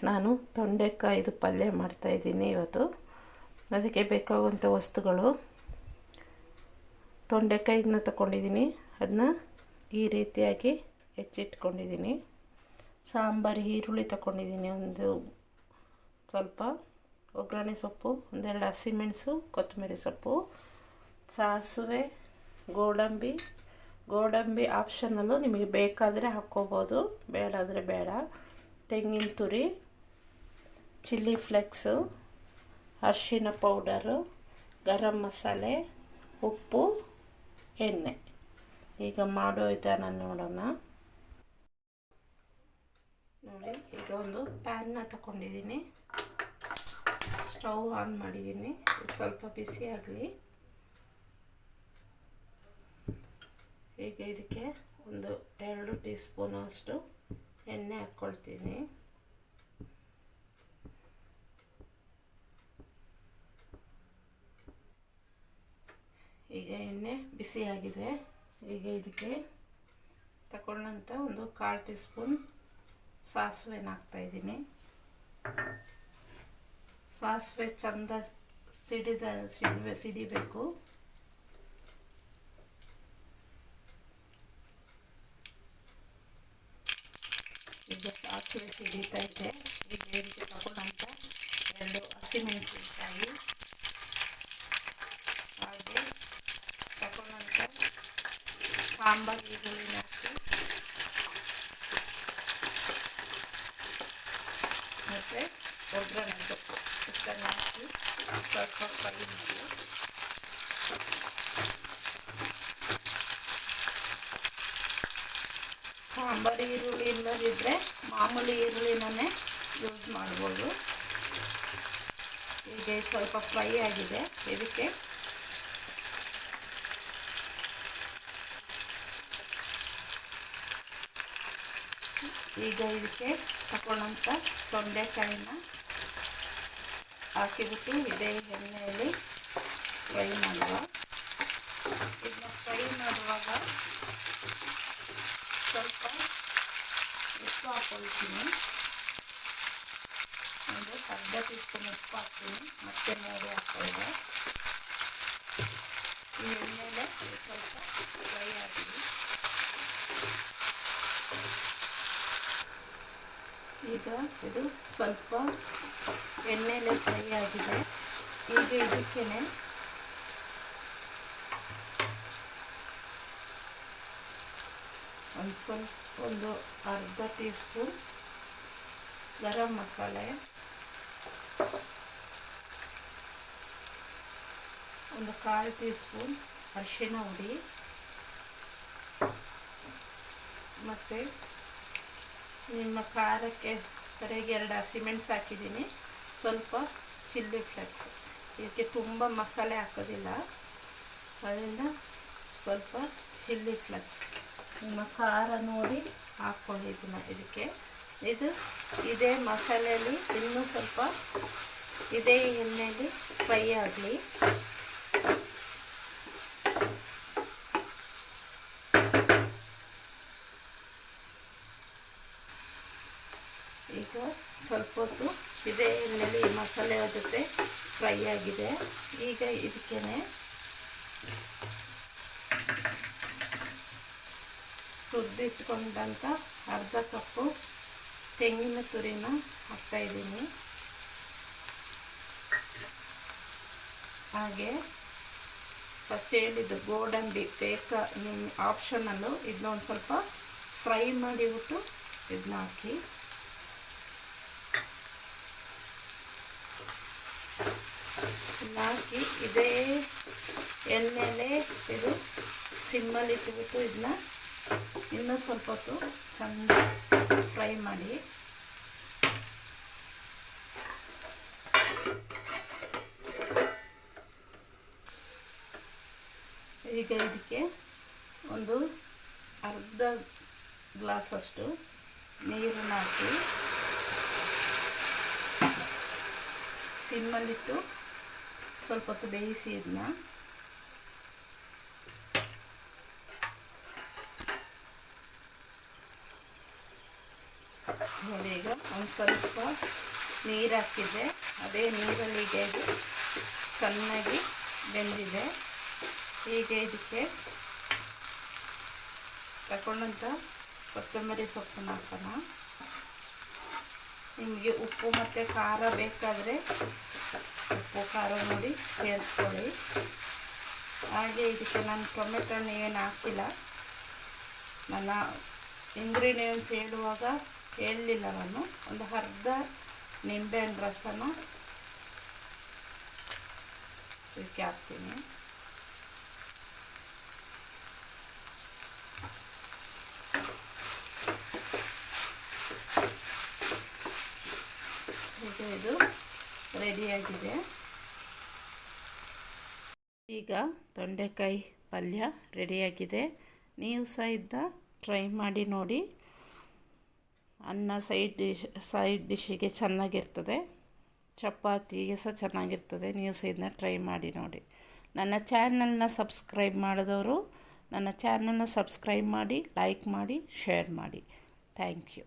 ನಾನು ತೊಂಡೆಕಾಯಿದು ಪಲ್ಯ ಮಾಡ್ತಾಯಿದ್ದೀನಿ ಇವತ್ತು. ಅದಕ್ಕೆ ಬೇಕಾಗುವಂಥ ವಸ್ತುಗಳು: ತೊಂಡೆಕಾಯಿನ ತಗೊಂಡಿದ್ದೀನಿ, ಅದನ್ನ ಈ ರೀತಿಯಾಗಿ ಹೆಚ್ಚಿಟ್ಕೊಂಡಿದ್ದೀನಿ. ಸಾಂಬಾರು ಈರುಳ್ಳಿ ತಗೊಂಡಿದ್ದೀನಿ, ಒಂದು ಸ್ವಲ್ಪ ಒಗ್ಗರಣೆ ಸೊಪ್ಪು, ಒಂದೆರಡು ಹಸಿಮೆಣಸು, ಕೊತ್ತಂಬರಿ ಸೊಪ್ಪು, ಸಾಸಿವೆ, ಗೋಡಂಬಿ ಆಪ್ಷನಲ್ಲು, ನಿಮಗೆ ಬೇಕಾದರೆ ಹಾಕ್ಕೋಬೋದು, ಬೇಡಾದರೆ ಬೇಡ. ತೆಂಗಿನ ತುರಿ, ಚಿಲ್ಲಿ ಫ್ಲೆಕ್ಸು, ಅರಿಶಿನ ಪೌಡರು, ಗರಂ ಮಸಾಲೆ, ಉಪ್ಪು, ಎಣ್ಣೆ. ಈಗ ಮಾಡೋ ವಿಧಾನ ನೋಡೋಣ. ನೋಡಿ, ಈಗ ಒಂದು ಪ್ಯಾನ್ನ ತಗೊಂಡಿದ್ದೀನಿ, ಸ್ಟವ್ ಆನ್ ಮಾಡಿದ್ದೀನಿ. ಸ್ವಲ್ಪ ಬಿಸಿ ಆಗಲಿ. ಈಗ ಇದಕ್ಕೆ ಒಂದು 2 ಟೀ ಸ್ಪೂನು ಅಷ್ಟು ಎಣ್ಣೆ ಹಾಕ್ಕೊಳ್ತೀನಿ. ಈಗ ಎಣ್ಣೆ ಬಿಸಿಯಾಗಿದೆ. ಈಗ ಇದಕ್ಕೆ ತಗೊಂಡಂಥ ಒಂದು 1/4 ಟೀ ಸ್ಪೂನ್ ಸಾಸಿವೆನ ಹಾಕ್ತಾಯಿದ್ದೀನಿ. ಸಾಸಿವೆ ಚೆಂದ ಸಿಡಿಬೇಕು. ಈಗ ಸಾಸಿವೆ ಸಿಡಿತಾ ಇದೆ. ಈಗ ಇದಕ್ಕೆ ತಗೊಂಡಂಥ 2 ಹಸಿಮೆಣಸಿನಕಾಯಿ, ಹಾಗೆ ತಗೊಂಡಂಥ ಸಾಂಬಾರು ಈರುಳ್ಳಿನ ಹಾಕಿ ಮತ್ತು ಒಗ್ಗರಣೆ ಸೊಪ್ಪು ಇಷ್ಟನ್ನು ಹಾಕಿ ಸ್ವಲ್ಪ ಫ್ರೈ ಮಾಡಿ. ಸಾಂಬಾರು ಈರುಳ್ಳಿ ಇಲ್ಲದಿದ್ದರೆ ಮಾಮೂಲಿ ಈರುಳ್ಳಿನೇ ಯೂಸ್ ಮಾಡ್ಬೋದು. ಈಗ ಸ್ವಲ್ಪ ಫ್ರೈ ಆಗಿದೆ. ಇದಕ್ಕೆ ತಗೊಂಡಂಥ ತೊಂಡೆಕಾಯಿನ ಹಾಕಿಬಿಟ್ಟು ಇದೇ ಎಣ್ಣೆಯಲ್ಲಿ ಫ್ರೈ ಮಾಡುವ. ಇದನ್ನ ಫ್ರೈ ಮಾಡುವಾಗ ಸ್ವಲ್ಪ ಉಪ್ಪು ಹಾಕ್ಕೊಳ್ತೀನಿ, ಒಂದು 1/2 ಟೀ ಸ್ಪೂನ್ ಉಪ್ಪು ಹಾಕ್ತೀನಿ, ಮತ್ತೆ ನೋಡಿ ಹಾಕ್ಕೊಳ್ಳಿ. ಈ ಎಣ್ಣೆಲೆ ಸ್ವಲ್ಪ ಫ್ರೈ ಆಗಿದೆ. ಈಗ ಇದು ಸ್ವಲ್ಪ ಎಣ್ಣೆಲೆ ಫ್ರೈ ಆಗಿದೆ. ಈಗ ಇದಕ್ಕೆ ಒಂದು 1/2 ಟೀ ಸ್ಪೂನ್ ಗರಂ ಮಸಾಲೆ, ಒಂದು 1/4 ಟೀ ಸ್ಪೂನ್ ಅರಿಶಿನ ಹುಡಿ, ಮತ್ತು ನಿಮ್ಮ ಖಾರಕ್ಕೆ ಸರಿಯಾಗಿ 2 ಹಸಿಮೆಣಸು ಹಾಕಿದ್ದೀನಿ, ಸ್ವಲ್ಪ ಚಿಲ್ಲಿ ಫ್ಲೆಕ್ಸ್. ಇದಕ್ಕೆ ತುಂಬ ಮಸಾಲೆ ಹಾಕೋದಿಲ್ಲ, ಅದರಿಂದ ಸ್ವಲ್ಪ ಚಿಲ್ಲಿ ಫ್ಲೆಕ್ಸ್ ನಿಮ್ಮ ಖಾರ ನೋಡಿ ಹಾಕ್ಕೊಳ್ಳಿ. ಇದಕ್ಕೆ ಇದೇ ಮಸಾಲೆಯಲ್ಲಿ ಇನ್ನೂ ಸ್ವಲ್ಪ ಇದೇ ಎಣ್ಣೆಯಲ್ಲಿ ಫ್ರೈ ಆಗಲಿ. ಈಗ ಸ್ವಲ್ಪ ಹೊತ್ತು ಇದೇ ಎಣ್ಣೆಯಲ್ಲಿ ಈ ಮಸಾಲೆ ಜೊತೆ ಫ್ರೈ ಆಗಿದೆ. ಈಗ ಇದಕ್ಕೆ ತುರಿದಿಟ್ಕೊಂಡಂಥ 1/2 ಕಪ್ಪು ತೆಂಗಿನ ತುರಿನ ಹಾಕ್ತಾಯಿದ್ದೀನಿ. ಹಾಗೆ ಫಸ್ಟ್ ಹೇಳಿದ್ದು ಗೋಡಂಬಿ ನಿಮ್ಮ ಆಪ್ಷನಲ್ಲು, ಇದನ್ನ ಒಂದು ಸ್ವಲ್ಪ ಫ್ರೈ ಮಾಡಿಬಿಟ್ಟು ಇದನ್ನ ಹಾಕಿ. ಹಾಕಿ ಇದೇ ಎಣ್ಣೆಲೆ ಇದು ಸಿಮ್ಮಲ್ಲಿ ಇಟ್ಬಿಟ್ಟು ಇದನ್ನ ಇನ್ನೂ ಸ್ವಲ್ಪ ಹೊತ್ತು ಚೆಂದ ಫ್ರೈ ಮಾಡಿ. ಈಗ ಇದಕ್ಕೆ ಒಂದು 1/2 ಗ್ಲಾಸಷ್ಟು ನೀರನ್ನು ಹಾಕಿ ಸಿಮ್ಮಲ್ಲಿಟ್ಟು ಸ್ವಲ್ಪ ಹೊತ್ತು ಬೇಯಿಸಿ. ಇದನ್ನ ನೋಡಿ, ಈಗ ಒಂದು ಸ್ವಲ್ಪ ನೀರು ಹಾಕಿದ್ದೆ, ಅದೇ ನೀರಲ್ಲಿ ಈಗ ಇದು ಚೆನ್ನಾಗಿ ಬೆಂದಿದೆ. ಈಗ ಇದಕ್ಕೆ ತಗೊಂಡಂಥ ಕೊತ್ತಂಬರಿ ಸೊಪ್ಪನ್ನು ಹಾಕೋಣ. ನಿಮಗೆ ಉಪ್ಪು ಮತ್ತು ಖಾರ ಬೇಕಾದರೆ ಉಪ್ಪು ಖಾರ ನೋಡಿ ಸೇರಿಸ್ಕೊಳ್ಳಿ. ಹಾಗೆ ಇದಕ್ಕೆ ನಾನು ಟೊಮೆಟೊ ಹಣ್ಣು ಏನು ಹಾಕಿಲ್ಲ. ನನ್ನ ಇಂಗ್ರೀಡಿಯೆಂಟ್ಸ್ ಹೇಳುವಾಗ ಹೇಳಲಿಲ್ಲ ನಾನು. ಒಂದು ಅರ್ಧ ನಿಂಬೆಹಣ್ಣು ರಸನ ಇದಕ್ಕೆ ಹಾಕ್ತೀನಿ. ಈಗ ಇದು ರೆಡಿಯಾಗಿದೆ. ಈಗ ತೊಂಡೆಕಾಯಿ ಪಲ್ಯ ರೆಡಿಯಾಗಿದೆ. ನೀವು ಸಹ ಟ್ರೈ ಮಾಡಿ ನೋಡಿ. ಅನ್ನ ಸೈಡ್ ಡಿಶ್ಶಿಗೆ ಚೆನ್ನಾಗಿರ್ತದೆ, ಚಪಾತಿಗೆ ಸಹ ಚೆನ್ನಾಗಿರ್ತದೆ. ನೀವು ಸಹ ಟ್ರೈ ಮಾಡಿ ನೋಡಿ. ನನ್ನ ಚಾನಲ್ನ ಸಬ್ಸ್ಕ್ರೈಬ್ ಮಾಡಿದವರು ನನ್ನ ಚಾನಲ್ನ ಸಬ್ಸ್ಕ್ರೈಬ್ ಮಾಡಿ, ಲೈಕ್ ಮಾಡಿ, ಶೇರ್ ಮಾಡಿ. Thank you.